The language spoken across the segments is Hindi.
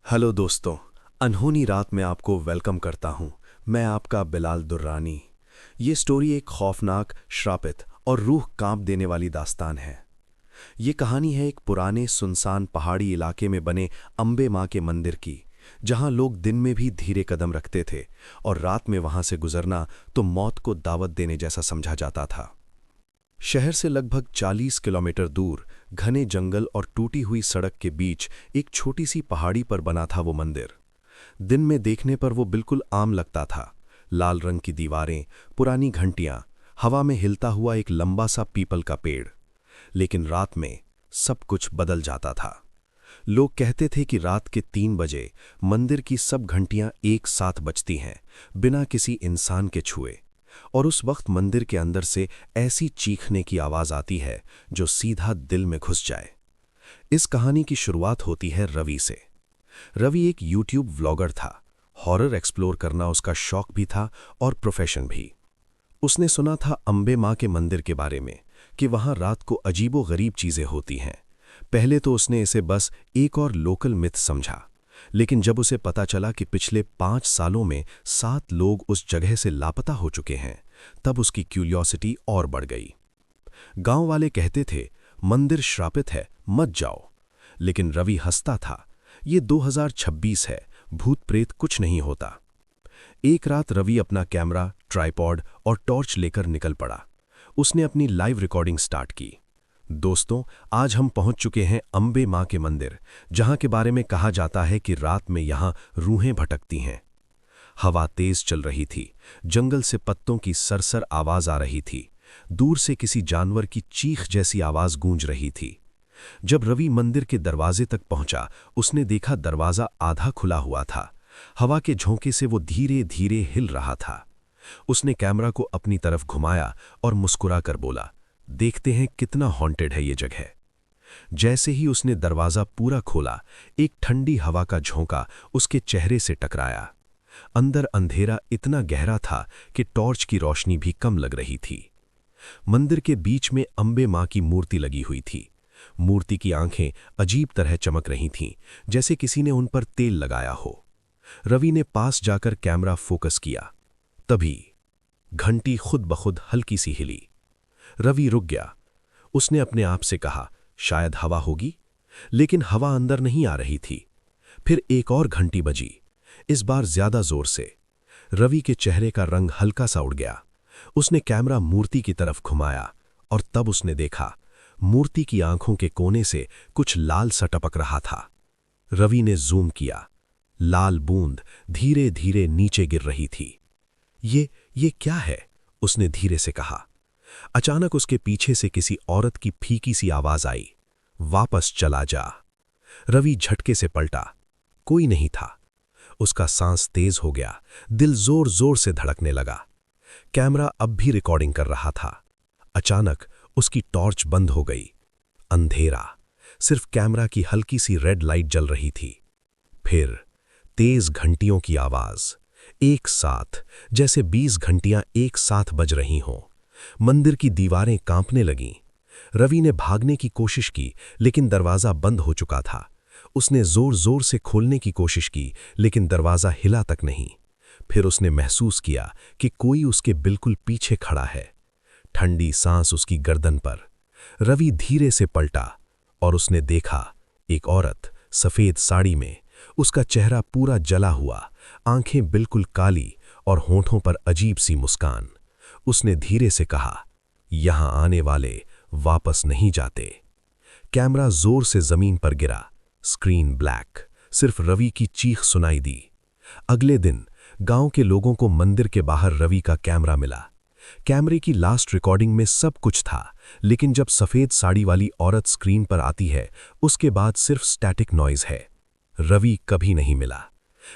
हेलो दोस्तों। अनहोनी रात में आपको वेलकम करता हूं। मैं आपका बिलाल दुर्रानी। ये स्टोरी एक खौफनाक, श्रापित और रूह कांप देने वाली दास्तान है। ये कहानी है एक पुराने सुनसान पहाड़ी इलाके में बने अंबे मां के मंदिर की, जहां लोग दिन में भी धीरे कदम रखते थे और रात में वहां से गुजरना तो मौत को दावत देने जैसा समझा जाता था। शहर से लगभग 40 किलोमीटर दूर घने जंगल और टूटी हुई सड़क के बीच एक छोटी सी पहाड़ी पर बना था वो मंदिर। दिन में देखने पर वो बिल्कुल आम लगता था। लाल रंग की दीवारें, पुरानी घंटियां, हवा में हिलता हुआ एक लंबा सा पीपल का पेड़। लेकिन रात में सब कुछ बदल जाता था। लोग कहते थे कि रात के 3 बजे मंदिर की सब घंटियां एक साथ बजती हैं, बिना किसी इंसान के छुए। और उस वक्त मंदिर के अंदर से ऐसी चीखने की आवाज आती है जो सीधा दिल में घुस जाए। इस कहानी की शुरुआत होती है रवि से। रवि एक यूट्यूब व्लॉगर था। हॉरर एक्सप्लोर करना उसका शौक भी था और प्रोफेशन भी। उसने सुना था अंबे मां के मंदिर के बारे में, कि वहां रात को अजीबो गरीब चीजें होती हैं। पहले तो उसने इसे बस एक और लोकल मिथ समझा, लेकिन जब उसे पता चला कि पिछले 5 सालों में 7 लोग उस जगह से लापता हो चुके हैं, तब उसकी क्यूरियोसिटी और बढ़ गई। गांव वाले कहते थे, मंदिर श्रापित है, मत जाओ। लेकिन रवि हंसता था, ये 2026 है, भूत प्रेत कुछ नहीं होता। एक रात रवि अपना कैमरा, ट्राइपॉड और टॉर्च लेकर निकल पड़ा। उसने अपनी लाइव रिकॉर्डिंग स्टार्ट की। दोस्तों, आज हम पहुंच चुके हैं अंबे मां के मंदिर, जहां के बारे में कहा जाता है कि रात में यहां रूहें भटकती हैं। हवा तेज चल रही थी, जंगल से पत्तों की सरसर आवाज आ रही थी। दूर से किसी जानवर की चीख जैसी आवाज गूंज रही थी। जब रवि मंदिर के दरवाजे तक पहुंचा, उसने देखा दरवाजा आधा खुला हुआ था। हवा के झोंके से वो धीरे धीरे हिल रहा था। उसने कैमरा को अपनी तरफ घुमाया और मुस्कुरा कर बोला, देखते हैं कितना हॉन्टेड है ये जगह। जैसे ही उसने दरवाजा पूरा खोला, एक ठंडी हवा का झोंका उसके चेहरे से टकराया। अंदर अंधेरा इतना गहरा था कि टॉर्च की रोशनी भी कम लग रही थी। मंदिर के बीच में अंबे मां की मूर्ति लगी हुई थी। मूर्ति की आंखें अजीब तरह चमक रही थीं, जैसे किसी ने उन पर तेल लगाया हो। रवि ने पास जाकर कैमरा फोकस किया। तभी घंटी खुद ब खुद हल्की सी हिली। रवि रुक गया। उसने अपने आप से कहा, शायद हवा होगी, लेकिन हवा अंदर नहीं आ रही थी। फिर एक और घंटी बजी, इस बार ज्यादा जोर से। रवि के चेहरे का रंग हल्का सा उड़ गया। उसने कैमरा मूर्ति की तरफ घुमाया और तब उसने देखा, मूर्ति की आंखों के कोने से कुछ लाल सा टपक रहा था। रवि ने जूम किया। लाल बूंद धीरे धीरे नीचे गिर रही थी। ये क्या है? उसने धीरे से कहा। अचानक उसके पीछे से किसी औरत की फीकी सी आवाज आई, वापस चला जा। रवि झटके से पलटा। कोई नहीं था। उसका सांस तेज हो गया, दिल जोर जोर से धड़कने लगा। कैमरा अब भी रिकॉर्डिंग कर रहा था। अचानक उसकी टॉर्च बंद हो गई। अंधेरा, सिर्फ कैमरा की हल्की सी रेड लाइट जल रही थी। फिर तेज घंटियों की आवाज, एक साथ, जैसे 20 घंटियां एक साथ बज रही हों। मंदिर की दीवारें कांपने लगीं। रवि ने भागने की कोशिश की, लेकिन दरवाजा बंद हो चुका था। उसने जोर जोर से खोलने की कोशिश की, लेकिन दरवाजा हिला तक नहीं। फिर उसने महसूस किया कि कोई उसके बिल्कुल पीछे खड़ा है। ठंडी सांस उसकी गर्दन पर। रवि धीरे से पलटा और उसने देखा, एक औरत सफेद साड़ी में। उसका चेहरा पूरा जला हुआ, आंखें बिल्कुल काली और होंठों पर अजीब सी मुस्कान। उसने धीरे से कहा, यहां आने वाले वापस नहीं जाते। कैमरा जोर से जमीन पर गिरा। स्क्रीन ब्लैक, सिर्फ रवि की चीख सुनाई दी। अगले दिन गांव के लोगों को मंदिर के बाहर रवि का कैमरा मिला। कैमरे की लास्ट रिकॉर्डिंग में सब कुछ था, लेकिन जब सफेद साड़ी वाली औरत स्क्रीन पर आती है, उसके बाद सिर्फ स्टैटिक नॉइज है। रवि कभी नहीं मिला।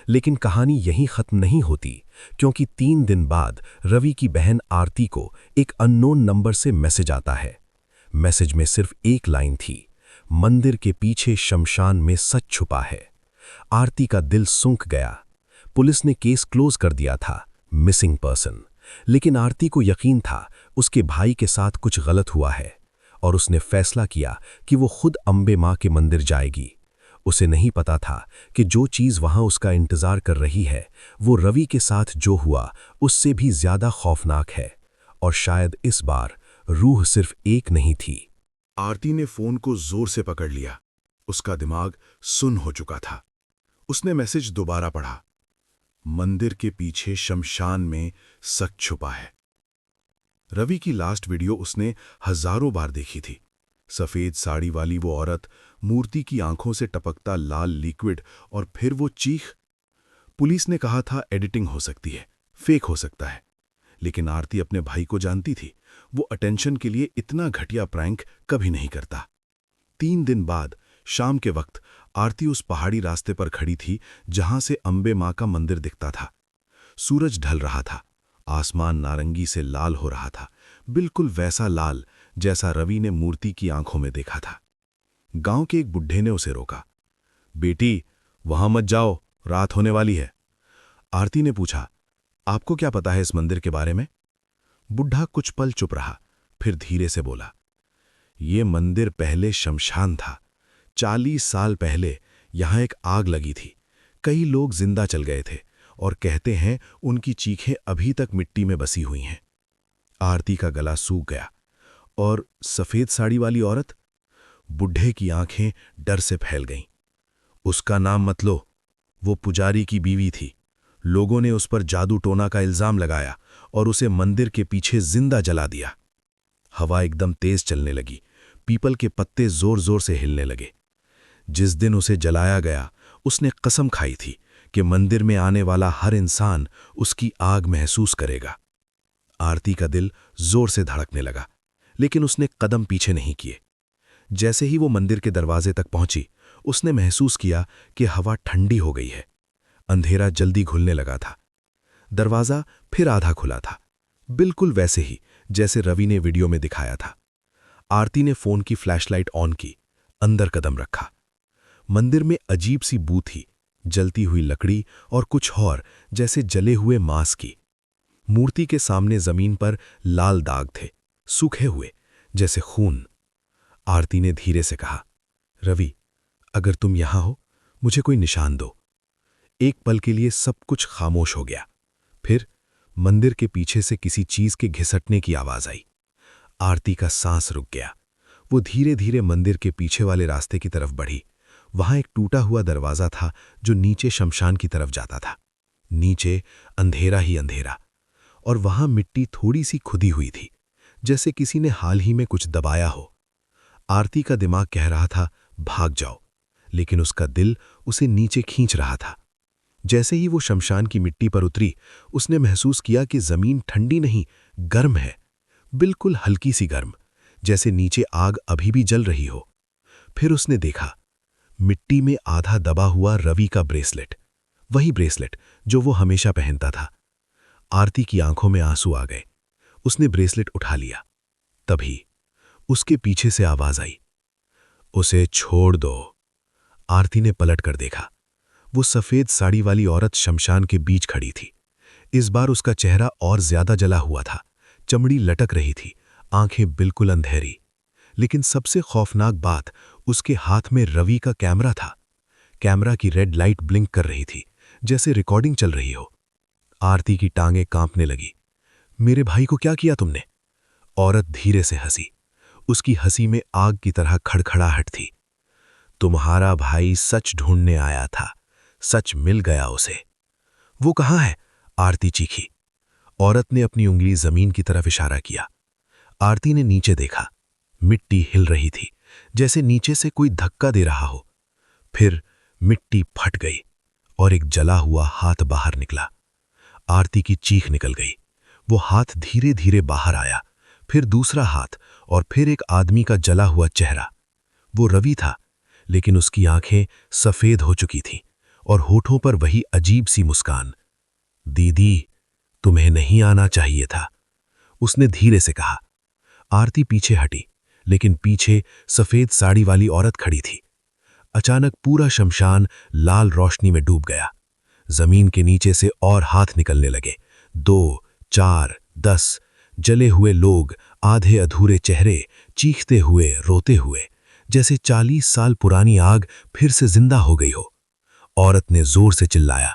लेकिन कहानी यहीं खत्म नहीं होती, क्योंकि 3 दिन बाद रवि की बहन आरती को एक अननोन नंबर से मैसेज आता है। मैसेज में सिर्फ एक लाइन थी, मंदिर के पीछे शमशान में सच छुपा है। आरती का दिल सूंख गया। पुलिस ने केस क्लोज कर दिया था, मिसिंग पर्सन। लेकिन आरती को यकीन था उसके भाई के साथ कुछ गलत हुआ है, और उसने फैसला किया कि वो खुद अंबे मां के मंदिर जाएगी। उसे नहीं पता था कि जो चीज वहां उसका इंतजार कर रही है वो रवि के साथ जो हुआ उससे भी ज्यादा खौफनाक है। और शायद इस बार रूह सिर्फ एक नहीं थी। आरती ने फोन को जोर से पकड़ लिया। उसका दिमाग सुन्न हो चुका था। उसने मैसेज दोबारा पढ़ा। मंदिर के पीछे शमशान में सच छुपा है। रवि की लास्ट वीडियो उसने हजारों बार देखी थी। सफेद साड़ी वाली वो औरत, मूर्ति की आंखों से टपकता लाल लिक्विड, और फिर वो चीख। पुलिस ने कहा था एडिटिंग हो सकती है, फेक हो सकता है, लेकिन आरती अपने भाई को जानती थी। वो अटेंशन के लिए इतना घटिया प्रैंक कभी नहीं करता। 3 दिन बाद शाम के वक्त आरती उस पहाड़ी रास्ते पर खड़ी थी जहां से अंबे मां का मंदिर दिखता था। सूरज ढल रहा था। आसमान नारंगी से लाल हो रहा था, बिल्कुल वैसा लाल जैसा रवि ने मूर्ति की आंखों में देखा था। गांव के एक बुढ़े ने उसे रोका। बेटी, वहां मत जाओ, रात होने वाली है। आरती ने पूछा, आपको क्या पता है इस मंदिर के बारे में? बुढ़ा कुछ पल चुप रहा, फिर धीरे से बोला, ये मंदिर पहले शमशान था। 40 साल पहले यहां एक आग लगी थी। कई लोग जिंदा चल गए थे और कहते हैं उनकी चीखें अभी तक मिट्टी में बसी हुई हैं। आरती का गला सूख गया। और सफेद साड़ी वाली औरत? बुढ़े की आंखें डर से फैल गईं। उसका नाम मत लो, वो पुजारी की बीवी थी। लोगों ने उस पर जादू टोना का इल्जाम लगाया और उसे मंदिर के पीछे जिंदा जला दिया। हवा एकदम तेज चलने लगी। पीपल के पत्ते जोर जोर से हिलने लगे। जिस दिन उसे जलाया गया उसने कसम खाई थी कि मंदिर में आने वाला हर इंसान उसकी आग महसूस करेगा। आरती का दिल जोर से धड़कने लगा, लेकिन उसने कदम पीछे नहीं किए। जैसे ही वो मंदिर के दरवाजे तक पहुंची, उसने महसूस किया कि हवा ठंडी हो गई है। अंधेरा जल्दी घुलने लगा था। दरवाजा फिर आधा खुला था, बिल्कुल वैसे ही जैसे रवि ने वीडियो में दिखाया था। आरती ने फोन की फ्लैशलाइट ऑन की, अंदर कदम रखा। मंदिर में अजीब सी बू थी, जलती हुई लकड़ी और कुछ और जैसे जले हुए मांस की। मूर्ति के सामने जमीन पर लाल दाग थे, सूखे हुए जैसे खून। आरती ने धीरे से कहा, रवि, अगर तुम यहां हो, मुझे कोई निशान दो। एक पल के लिए सब कुछ खामोश हो गया। फिर मंदिर के पीछे से किसी चीज के घिसटने की आवाज आई। आरती का सांस रुक गया। वो धीरे धीरे मंदिर के पीछे वाले रास्ते की तरफ बढ़ी। वहां एक टूटा हुआ दरवाजा था जो नीचे शमशान की तरफ जाता था। नीचे अंधेरा ही अंधेरा, और वहां मिट्टी थोड़ी सी खुदी हुई थी, जैसे किसी ने हाल ही में कुछ दबाया हो। आरती का दिमाग कह रहा था भाग जाओ, लेकिन उसका दिल उसे नीचे खींच रहा था। जैसे ही वो शमशान की मिट्टी पर उतरी, उसने महसूस किया कि जमीन ठंडी नहीं, गर्म है, बिल्कुल हल्की सी गर्म, जैसे नीचे आग अभी भी जल रही हो। फिर उसने देखा, मिट्टी में आधा दबा हुआ रवि का ब्रेसलेट, वही ब्रेसलेट जो वो हमेशा पहनता था। आरती की आंखों में आंसू आ गए। उसने ब्रेसलेट उठा लिया। तभी उसके पीछे से आवाज आई, उसे छोड़ दो। आरती ने पलट कर देखा। वो सफेद साड़ी वाली औरत शमशान के बीच खड़ी थी। इस बार उसका चेहरा और ज्यादा जला हुआ था। चमड़ी लटक रही थी, आंखें बिल्कुल अंधेरी। लेकिन सबसे खौफनाक बात, उसके हाथ में रवि का कैमरा था। कैमरा की रेड लाइट ब्लिंक कर रही थी, जैसे रिकॉर्डिंग चल रही हो। आरती की टांगें कांपने लगी। मेरे भाई को क्या किया तुमने? औरत धीरे से हंसी। उसकी हंसी में आग की तरह खड़खड़ाहट थी। तुम्हारा भाई सच ढूंढने आया था, सच मिल गया उसे। वो कहाँ है? आरती चीखी। औरत ने अपनी उंगली जमीन की तरफ इशारा किया। आरती ने नीचे देखा। मिट्टी हिल रही थी, जैसे नीचे से कोई धक्का दे रहा हो। फिर मिट्टी फट गई और एक जला हुआ हाथ बाहर निकला। आरती की चीख निकल गई। वो हाथ धीरे धीरे बाहर आया, फिर दूसरा हाथ, और फिर एक आदमी का जला हुआ चेहरा। वो रवि था, लेकिन उसकी आंखें सफेद हो चुकी थीं और होठों पर वही अजीब सी मुस्कान। दीदी, तुम्हें नहीं आना चाहिए था, उसने धीरे से कहा। आरती पीछे हटी, लेकिन पीछे सफेद साड़ी वाली औरत खड़ी थी। अचानक पूरा शमशान लाल रोशनी में डूब गया। जमीन के नीचे से और हाथ निकलने लगे। 2, 4, 10 जले हुए लोग, आधे अधूरे चेहरे, चीखते हुए, रोते हुए, जैसे 40 साल पुरानी आग फिर से जिंदा हो गई हो। औरत ने जोर से चिल्लाया,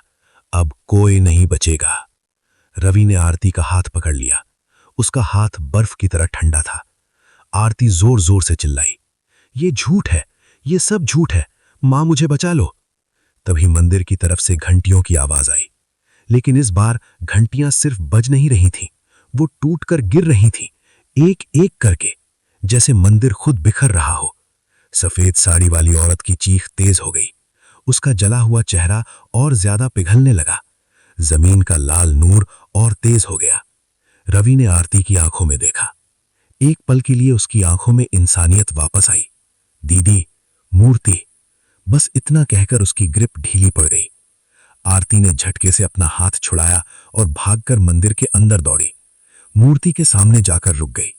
अब कोई नहीं बचेगा। रवि ने आरती का हाथ पकड़ लिया। उसका हाथ बर्फ की तरह ठंडा था। आरती जोर जोर से चिल्लाई, ये झूठ है, ये सब झूठ है, मां मुझे बचा लो। तभी मंदिर की तरफ से घंटियों की आवाज आई, लेकिन इस बार घंटियां सिर्फ बज नहीं रही थीं, वो टूटकर गिर रही थीं, एक एक करके, जैसे मंदिर खुद बिखर रहा हो। सफेद साड़ी वाली औरत की चीख तेज हो गई। उसका जला हुआ चेहरा और ज्यादा पिघलने लगा। जमीन का लाल नूर और तेज हो गया। रवि ने आरती की आंखों में देखा। एक पल के लिए उसकी आंखों में इंसानियत वापस आई। दीदी, मूर्ति, बस इतना कहकर उसकी ग्रिप ढीली पड़ गई। आरती ने झटके से अपना हाथ छुड़ाया और भागकर मंदिर के अंदर दौड़ी। मूर्ति के सामने जाकर रुक गई।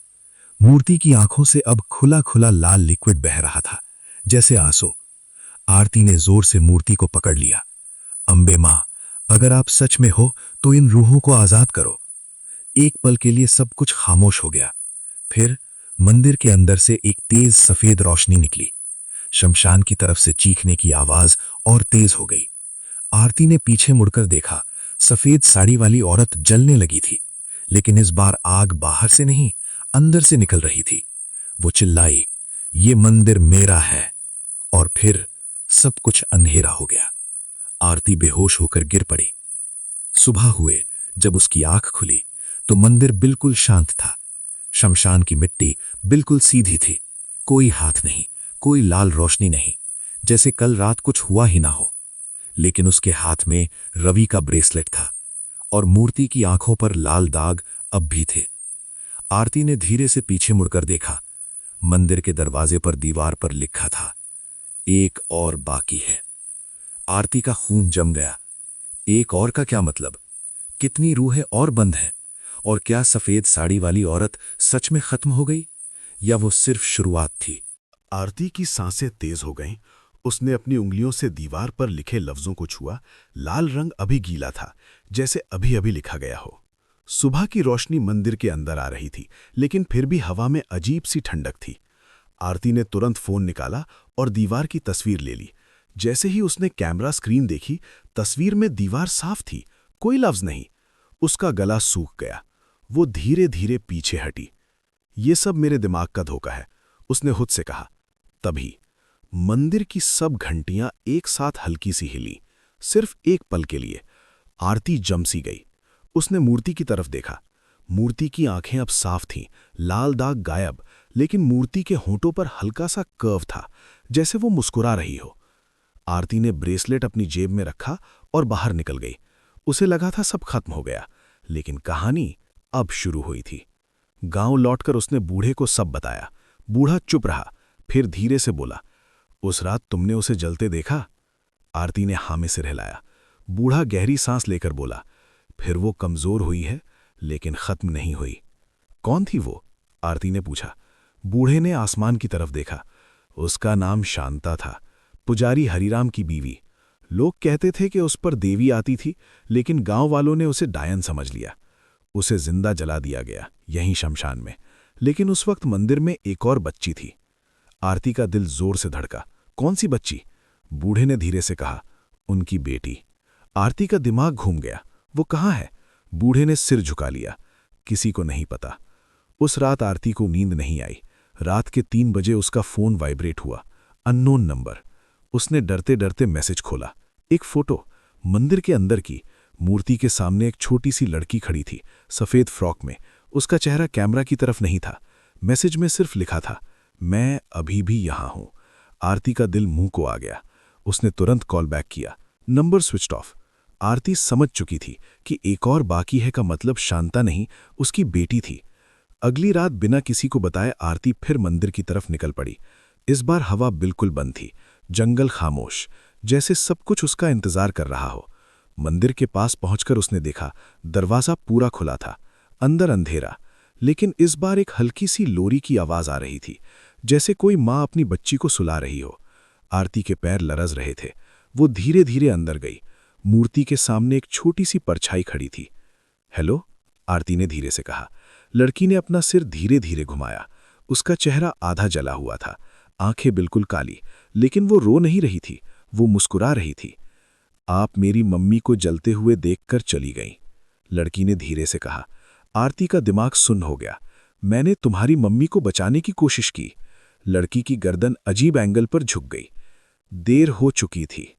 मूर्ति की आंखों से अब खुला खुला लाल लिक्विड बह रहा था, जैसे आंसू। आरती ने जोर से मूर्ति को पकड़ लिया। अंबे मां, अगर आप सच में हो तो इन रूहों को आजाद करो। एक पल के लिए सब कुछ खामोश हो गया। फिर मंदिर के अंदर से एक तेज सफेद रोशनी निकली। शमशान की तरफ से चीखने की आवाज और तेज हो गई। आरती ने पीछे मुड़कर देखा। सफेद साड़ी वाली औरत जलने लगी थी, लेकिन इस बार आग बाहर से नहीं, अंदर से निकल रही थी। वो चिल्लाई, ये मंदिर मेरा है। और फिर सब कुछ अंधेरा हो गया। आरती बेहोश होकर गिर पड़ी। सुबह हुए जब उसकी आंख खुली तो मंदिर बिल्कुल शांत था। शमशान की मिट्टी बिल्कुल सीधी थी। कोई हाथ नहीं, कोई लाल रोशनी नहीं, जैसे कल रात कुछ हुआ ही ना हो। लेकिन उसके हाथ में रवि का ब्रेसलेट था और मूर्ति की आंखों पर लाल दाग अब भी थे। आरती ने धीरे से पीछे मुड़कर देखा। मंदिर के दरवाजे पर दीवार पर लिखा था, एक और बाकी है। आरती का खून जम गया। एक और का क्या मतलब? कितनी रूहें और बंद हैं? और क्या सफेद साड़ी वाली औरत सच में खत्म हो गई, या वो सिर्फ शुरुआत थी? आरती की सांसें तेज हो गईं। उसने अपनी उंगलियों से दीवार पर लिखे लफ्जों को छुआ। लाल रंग अभी गीला था, जैसे अभी अभी लिखा गया हो। सुबह की रोशनी मंदिर के अंदर आ रही थी, लेकिन फिर भी हवा में अजीब सी ठंडक थी। आरती ने तुरंत फोन निकाला और दीवार की तस्वीर ले ली। जैसे ही उसने कैमरा स्क्रीन देखी, तस्वीर में दीवार साफ थी, कोई लफ्ज नहीं। उसका गला सूख गया। वो धीरे धीरे पीछे हटी। ये सब मेरे दिमाग का धोखा है, उसने खुद से कहा। तभी मंदिर की सब घंटियां एक साथ हल्की सी हिली, सिर्फ एक पल के लिए। आरती जम सी गई। उसने मूर्ति की तरफ देखा। मूर्ति की आंखें अब साफ थीं, लाल दाग गायब, लेकिन मूर्ति के होंठों पर हल्का सा कर्व था, जैसे वो मुस्कुरा रही हो। आरती ने ब्रेसलेट अपनी जेब में रखा और बाहर निकल गई। उसे लगा था सब खत्म हो गया, लेकिन कहानी अब शुरू हुई थी। गांव लौटकर उसने बूढ़े को सब बताया। बूढ़ा चुप रहा, फिर धीरे से बोला, उस रात तुमने उसे जलते देखा? आरती ने हाँ में सिर हिलाया। बूढ़ा गहरी सांस लेकर बोला, फिर वो कमजोर हुई है, लेकिन खत्म नहीं हुई। कौन थी वो? आरती ने पूछा। बूढ़े ने आसमान की तरफ देखा। उसका नाम शांता था, पुजारी हरिराम की बीवी। लोग कहते थे कि उस पर देवी आती थी, लेकिन गांव वालों ने उसे डायन समझ लिया। उसे जिंदा जला दिया गया, यहीं शमशान में। लेकिन उस वक्त मंदिर में एक और बच्ची थी। आरती का दिल जोर से धड़का। कौन सी बच्ची? बूढ़े ने धीरे से कहा, उनकी बेटी। आरती का दिमाग घूम गया। वो कहाँ है? बूढ़े ने सिर झुका लिया। किसी को नहीं पता। उस रात आरती को नींद नहीं आई। रात के 3 बजे उसका फोन वाइब्रेट हुआ। Unknown number. उसने डरते डरते मैसेज खोला। एक फोटो, मंदिर के अंदर की। मूर्ति के सामने एक छोटी सी लड़की खड़ी थी, सफेद फ्रॉक में। उसका चेहरा कैमरा की तरफ नहीं था। मैसेज में सिर्फ लिखा था, मैं अभी भी यहां हूं। आरती का दिल मुंह को आ गया। उसने तुरंत कॉल बैक किया। Number switched off. आरती समझ चुकी थी कि एक और बाकी है का मतलब शांता नहीं, उसकी बेटी थी। अगली रात बिना किसी को बताए आरती फिर मंदिर की तरफ निकल पड़ी। इस बार हवा बिल्कुल बंद थी, जंगल खामोश, जैसे सब कुछ उसका इंतजार कर रहा हो। मंदिर के पास पहुंचकर उसने देखा, दरवाजा पूरा खुला था, अंदर अंधेरा। लेकिन इस बार एक हल्की सी लोरी की आवाज आ रही थी, जैसे कोई माँ अपनी बच्ची को सुला रही हो। आरती के पैर लरज रहे थे। वो धीरे धीरे अंदर गई। मूर्ति के सामने एक छोटी सी परछाई खड़ी थी। हेलो, आरती ने धीरे से कहा। लड़की ने अपना सिर धीरे धीरे घुमाया। उसका चेहरा आधा जला हुआ था, आंखें बिल्कुल काली, लेकिन वो रो नहीं रही थी, वो मुस्कुरा रही थी। आप मेरी मम्मी को जलते हुए देखकर चली गईं, लड़की ने धीरे से कहा। आरती का दिमाग सुन्न हो गया। मैंने तुम्हारी मम्मी को बचाने की कोशिश की। लड़की की गर्दन अजीब एंगल पर झुक गई। देर हो चुकी थी।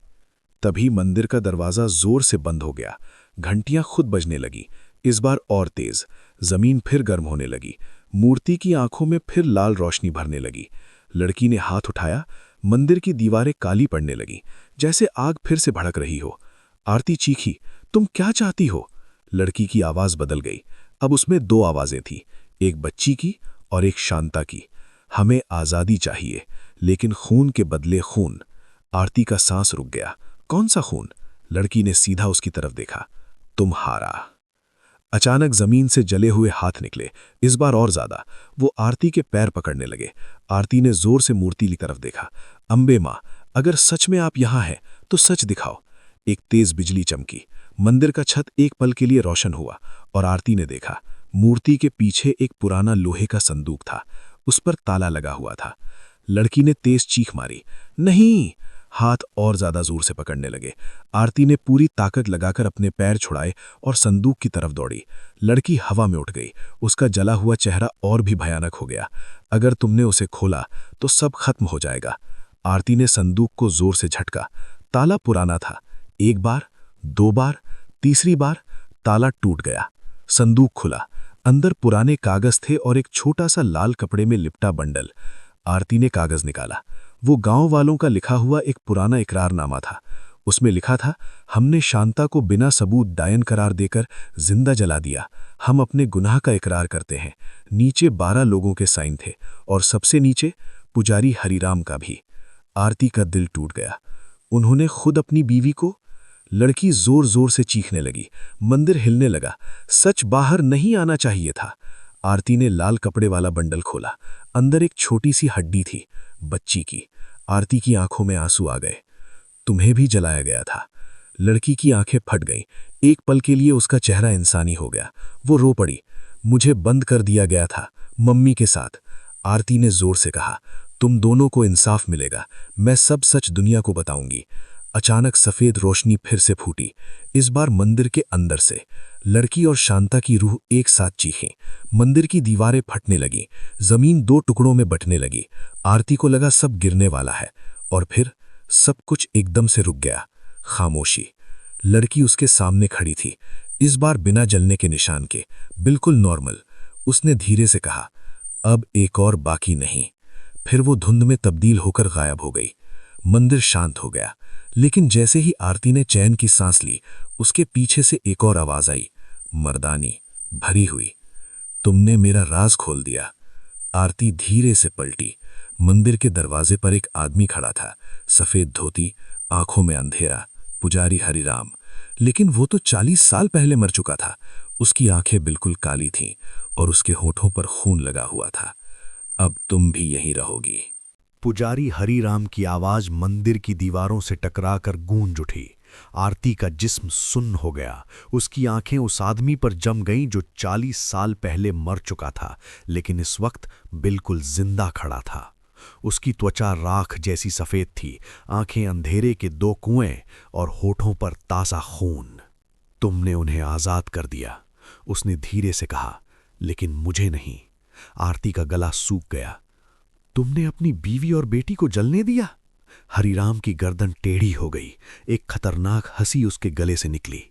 तभी मंदिर का दरवाजा जोर से बंद हो गया। घंटियां खुद बजने लगी, इस बार और तेज। जमीन फिर गर्म होने लगी। मूर्ति की आंखों में फिर लाल रोशनी भरने लगी। लड़की ने हाथ उठाया। मंदिर की दीवारें काली पड़ने लगी, जैसे आग फिर से भड़क रही हो। आरती चीखी, तुम क्या चाहती हो? लड़की की आवाज बदल गई। अब उसमें दो आवाजें थीं, एक बच्ची की और एक शांता की। हमें आजादी चाहिए, लेकिन खून के बदले खून। आरती का सांस रुक गया। कौन सा खून? लड़की ने सीधा उसकी तरफ देखा। तुम हारा। अचानक जमीन से जले हुए हाथ निकले, इस बार और ज्यादा। वो आरती के पैर पकड़ने लगे। आरती ने जोर से मूर्ति की तरफ देखा। अंबे मां, अगर सच में आप यहां हैं तो सच दिखाओ। एक तेज बिजली चमकी। मंदिर का छत एक पल के लिए रोशन हुआ और आरती ने देखा, मूर्ति के पीछे एक पुराना लोहे का संदूक था। उस पर ताला लगा हुआ था। लड़की ने तेज चीख मारी। नहीं! हाथ और ज्यादा जोर से पकड़ने लगे। आरती ने पूरी ताकत लगाकर अपने पैर छुड़ाए और संदूक की तरफ दौड़ी। लड़की हवा में उठ गई। उसका जला हुआ चेहरा और भी भयानक हो गया। अगर तुमने उसे खोला तो सब खत्म हो जाएगा। आरती ने संदूक को जोर से झटका। ताला पुराना था। एक बार, दो बार, तीसरी बार ताला टूट गया। संदूक खुला। अंदर पुराने कागज थे और एक छोटा सा लाल कपड़े में लिपटा बंडल। आरती ने कागज निकाला। वो गांव वालों का लिखा हुआ एक पुराना इकरारनामा था। उसमें लिखा था, हमने शांता को बिना सबूत डायन करार देकर जिंदा जला दिया। हम अपने गुनाह का इकरार करते हैं। नीचे 12 लोगों के साइन थे और सबसे नीचे पुजारी हरिराम का भी। आरती का दिल टूट गया। उन्होंने खुद अपनी बीवी को? लड़की जोर जोर से चीखने लगी। मंदिर हिलने लगा। सच बाहर नहीं आना चाहिए था। आरती ने लाल कपड़े वाला बंडल खोला। अंदर एक छोटी सी हड्डी थी, बच्ची की। आरती की आंखों में आंसू आ गए। तुम्हें भी जलाया गया था। लड़की की आंखें फट गईं। एक पल के लिए उसका चेहरा इंसानी हो गया। वो रो पड़ी। मुझे बंद कर दिया गया था, मम्मी के साथ। आरती ने जोर से कहा, तुम दोनों को इंसाफ मिलेगा। मैं सब सच दुनिया को बताऊंगी। अचानक सफेद रोशनी फिर से फूटी, इस बार मंदिर के अंदर से। लड़की और शांता की रूह एक साथ चीखीं। मंदिर की दीवारें फटने लगीं। जमीन 2 टुकड़ों में बंटने लगी। आरती को लगा सब गिरने वाला है, और फिर सब कुछ एकदम से रुक गया। खामोशी। लड़की उसके सामने खड़ी थी, इस बार बिना जलने के निशान के, बिल्कुल नॉर्मल। उसने धीरे से कहा, अब एक और बाकी नहीं। फिर वो धुंध में तब्दील होकर गायब हो गई। मंदिर शांत हो गया, लेकिन जैसे ही आरती ने चैन की सांस ली, उसके पीछे से एक और आवाज आई, मर्दानी, भरी हुई। तुमने मेरा राज खोल दिया। आरती धीरे से पलटी। मंदिर के दरवाजे पर एक आदमी खड़ा था, सफेद धोती, आंखों में अंधेरा। पुजारी हरिराम। लेकिन वो तो 40 साल पहले मर चुका था। उसकी आंखें बिल्कुल काली थीं और उसके होठों पर खून लगा हुआ था। अब तुम भी यहीं रहोगी। पुजारी हरिराम की आवाज मंदिर की दीवारों से टकराकर गूंज उठी। आरती का जिस्म सुन्न हो गया। उसकी आंखें उस आदमी पर जम गईं जो 40 साल पहले मर चुका था, लेकिन इस वक्त बिल्कुल जिंदा खड़ा था। उसकी त्वचा राख जैसी सफेद थी, आंखें अंधेरे के 2 कुएं और होठों पर ताजा खून। तुमने उन्हें आजाद कर दिया, उसने धीरे से कहा, लेकिन मुझे नहीं। आरती का गला सूख गया। तुमने अपनी बीवी और बेटी को जलने दिया? हरिराम की गर्दन टेढ़ी हो गई। एक खतरनाक हंसी उसके गले से निकली।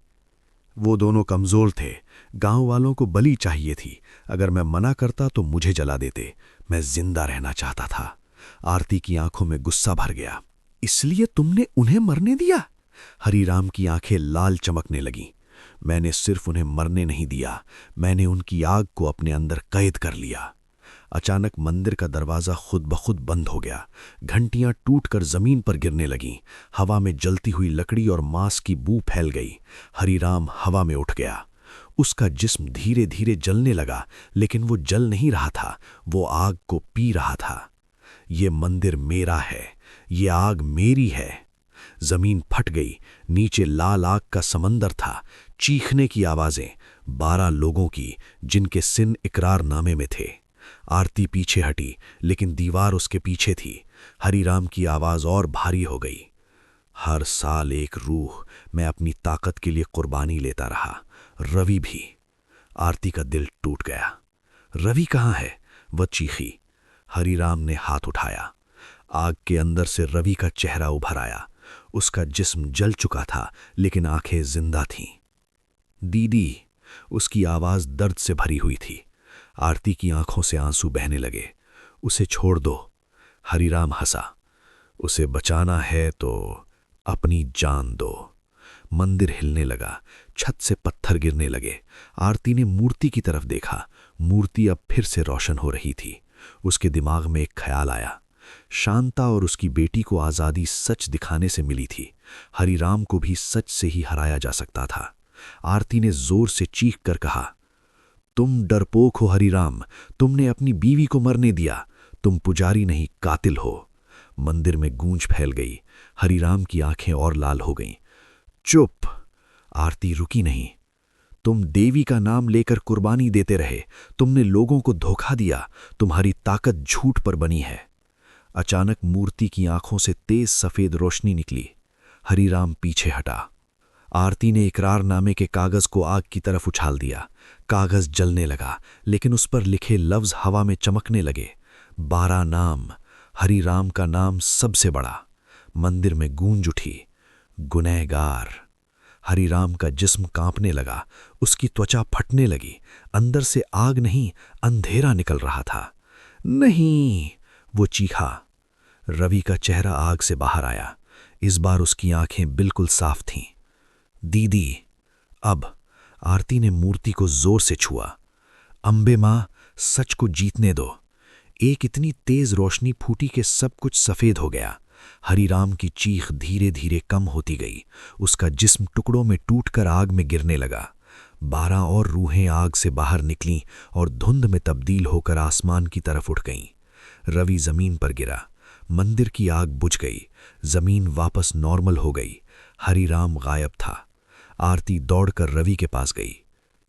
वो दोनों कमजोर थे। गांव वालों को बलि चाहिए थी। अगर मैं मना करता तो मुझे जला देते। मैं जिंदा रहना चाहता था। आरती की आंखों में गुस्सा भर गया। इसलिए तुमने उन्हें मरने दिया? हरिराम की आंखें लाल चमकने लगीं। मैंने सिर्फ उन्हें मरने नहीं दिया, मैंने उनकी आग को अपने अंदर कैद कर लिया। अचानक मंदिर का दरवाजा खुद ब खुद बंद हो गया। घंटियां टूटकर जमीन पर गिरने लगीं। हवा में जलती हुई लकड़ी और मांस की बू फैल गई। हरिराम हवा में उठ गया। उसका जिस्म धीरे धीरे जलने लगा, लेकिन वो जल नहीं रहा था, वो आग को पी रहा था। ये मंदिर मेरा है, ये आग मेरी है। जमीन फट गई। नीचे लाल आग का समंदर था। चीखने की आवाजें, 12 लोगों की, जिनके सिन इकरारनामे में थे। आरती पीछे हटी, लेकिन दीवार उसके पीछे थी। हरिराम की आवाज़ और भारी हो गई। हर साल एक रूह मैं अपनी ताकत के लिए कुर्बानी लेता रहा, रवि भी। आरती का दिल टूट गया। रवि कहाँ है? वह चीखी। हरिराम ने हाथ उठाया। आग के अंदर से रवि का चेहरा उभर आया। उसका जिस्म जल चुका था, लेकिन आंखें जिंदा थीं। दीदी, उसकी आवाज़ दर्द से भरी हुई थी। आरती की आंखों से आंसू बहने लगे। उसे छोड़ दो। हरिराम हंसा। उसे बचाना है तो अपनी जान दो। मंदिर हिलने लगा, छत से पत्थर गिरने लगे। आरती ने मूर्ति की तरफ देखा। मूर्ति अब फिर से रोशन हो रही थी। उसके दिमाग में एक ख्याल आया। शांता और उसकी बेटी को आज़ादी सच दिखाने से मिली थी। हरिराम को भी सच से ही हराया जा सकता था। आरती ने जोर से चीख कर कहा, तुम डरपोक हो हरिराम, तुमने अपनी बीवी को मरने दिया। तुम पुजारी नहीं, कातिल हो। मंदिर में गूंज फैल गई। हरिराम की आंखें और लाल हो गईं। चुप। आरती रुकी नहीं। तुम देवी का नाम लेकर कुर्बानी देते रहे। तुमने लोगों को धोखा दिया। तुम्हारी ताकत झूठ पर बनी है। अचानक मूर्ति की आंखों से तेज सफेद रोशनी निकली। हरिराम पीछे हटा। आरती ने इकरारनामे के कागज को आग की तरफ उछाल दिया। कागज जलने लगा, लेकिन उस पर लिखे लफ्ज हवा में चमकने लगे। 12 नाम। हरिराम का नाम सबसे बड़ा। मंदिर में गूंज उठी, गुनहगार। हरिराम का जिस्म कांपने लगा। उसकी त्वचा फटने लगी। अंदर से आग नहीं, अंधेरा निकल रहा था। नहीं, वो चीखा। रवि का चेहरा आग से बाहर आया। इस बार उसकी आंखें बिल्कुल साफ थीं। दीदी, अब। आरती ने मूर्ति को जोर से छुआ। अंबे मां, सच को जीतने दो। एक इतनी तेज रोशनी फूटी कि सब कुछ सफेद हो गया। हरिराम की चीख धीरे धीरे कम होती गई। उसका जिस्म टुकड़ों में टूटकर आग में गिरने लगा। 12 और रूहें आग से बाहर निकलीं और धुंध में तब्दील होकर आसमान की तरफ उठ गईं। रवि जमीन पर गिरा। मंदिर की आग बुझ गई। जमीन वापस नॉर्मल हो गई। हरिराम गायब था। आरती दौड़कर रवि के पास गई।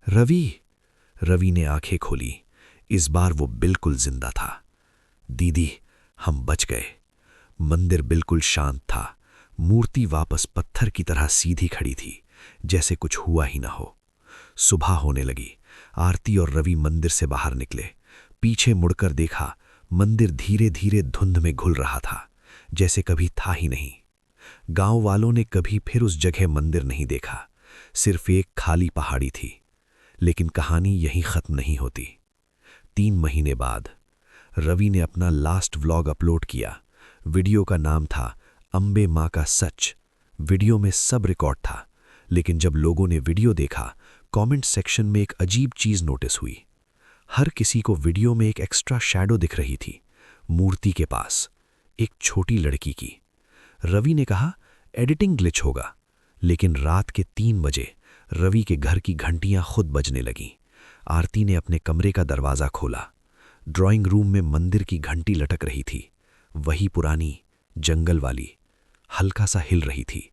रवि। रवि ने आंखें खोली। इस बार वो बिल्कुल जिंदा था। दीदी, हम बच गए। मंदिर बिल्कुल शांत था। मूर्ति वापस पत्थर की तरह सीधी खड़ी थी, जैसे कुछ हुआ ही ना हो। सुबह होने लगी। आरती और रवि मंदिर से बाहर निकले। पीछे मुड़कर देखा, मंदिर धीरे धीरे धुंध में घुल रहा था, जैसे कभी था ही नहीं। गांव वालों ने कभी फिर उस जगह मंदिर नहीं देखा। सिर्फ एक खाली पहाड़ी थी। लेकिन कहानी यहीं खत्म नहीं होती। 3 महीने बाद रवि ने अपना लास्ट व्लॉग अपलोड किया। वीडियो का नाम था अंबे मां का सच। वीडियो में सब रिकॉर्ड था, लेकिन जब लोगों ने वीडियो देखा, कमेंट सेक्शन में एक अजीब चीज नोटिस हुई। हर किसी को वीडियो में एक एक्स्ट्रा शैडो दिख रही थी, मूर्ति के पास, एक छोटी लड़की की। रवि ने कहा एडिटिंग ग्लिच होगा, लेकिन रात के 3 बजे रवि के घर की घंटियां खुद बजने लगीं। आरती ने अपने कमरे का दरवाज़ा खोला। ड्राइंग रूम में मंदिर की घंटी लटक रही थी, वही पुरानी, जंगल वाली, हल्का सा हिल रही थी,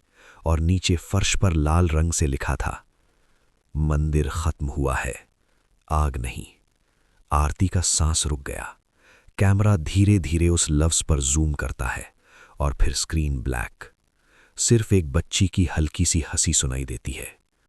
और नीचे फर्श पर लाल रंग से लिखा था, मंदिर खत्म हुआ है, आग नहीं। आरती का सांस रुक गया। कैमरा धीरे धीरे उस लफ्ज पर जूम करता है, और फिर स्क्रीन ब्लैक। सिर्फ एक बच्ची की हल्की सी हंसी सुनाई देती है।